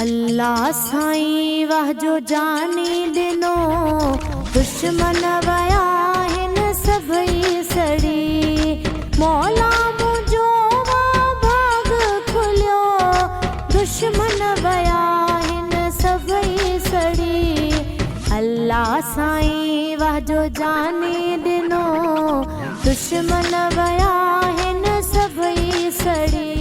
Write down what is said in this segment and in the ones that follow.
अल्लाह साईं वाह जो जानी ॾिनो, दुश्मन वया हिन सभई सड़ी। मौला मुंहिंजो वाह भाग खुलियो, दुश्मन वया हिन सभई सड़ी। अल्लाह साईं वाह जो जानी ॾिनो, दुश्मन वया हिन सभई सड़ी।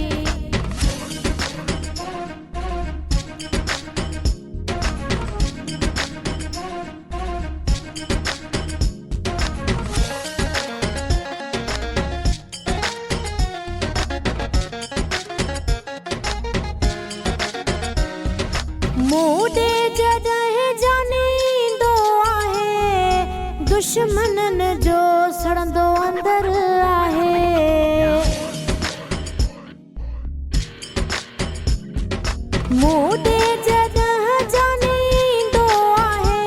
मूडे जॾहिं जानींदो आहे, दुश्मननि जो सड़ंदो अंदर आहे। मूडे जॾहिं जानींदो आहे,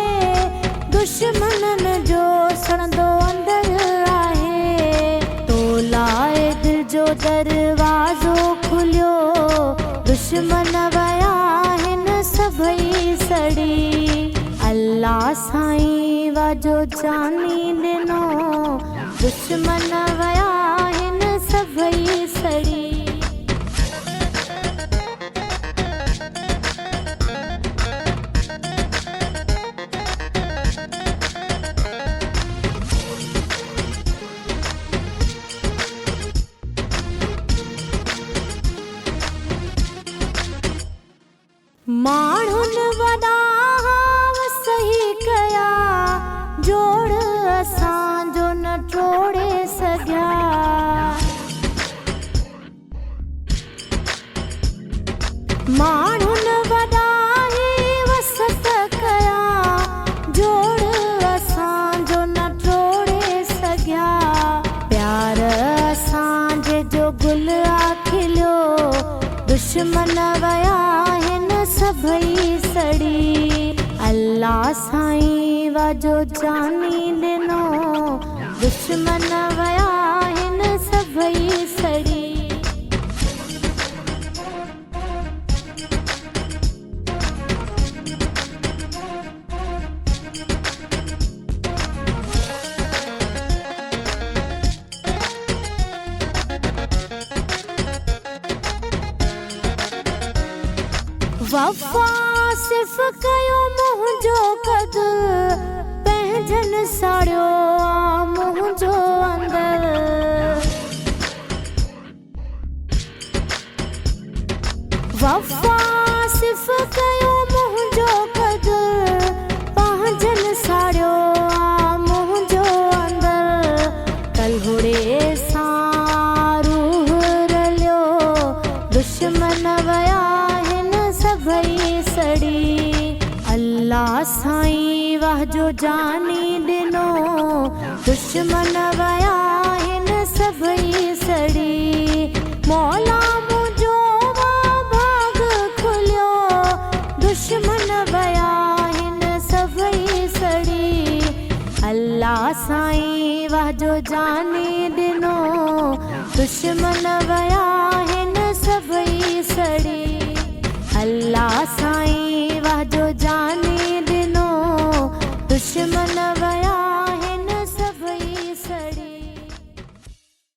दुश्मननि जो सड़ंदो अंदर आहे। तो लाए दिल जो दरवाज़ो खुलियो, दुश्मन वया सभई सड़ी। अल्लाह साईं वाह जो जानी ॾिनो, दुश्मन वया हिन सभई सड़ी। माण्हुनि वॾा सही कया, जोड़ असांजो न टोड़े सघिया। माण्हुनि वॾा वसत कया, जोड़ असांजो न टोड़े सघिया। प्यार असांजे जो गुल खिलियो, दुश्मन वया सभई सड़ी। अल्लाह साईं वाह जो जानी ॾिनो, दुश्मन वया हिन सभई सड़ी। वफ़ा सिर्फ़ कयो मुंहिंजो कद, पंहिंजनि साड़ियो आ मुंहिंजो अंदर। वफ़ा सिर्फ़ कयो मुंहिंजो कद, पंहिंजनि साड़ियो आ मुंहिंजो अंदर। कलहुड़े सां रूह रलियो, दुश्मन वया सभई सड़ी। अल्लाह साईं वाह जो जानी ॾिनो, दुश्मन वया हिन सभई सड़ी। मौला मुंहिंजो वाह भाग खुलियो, दुश्मन वया हिन सभई सड़ी। अल्लाह साईं वाह जो जानी ॾिनो, दुश्मन वया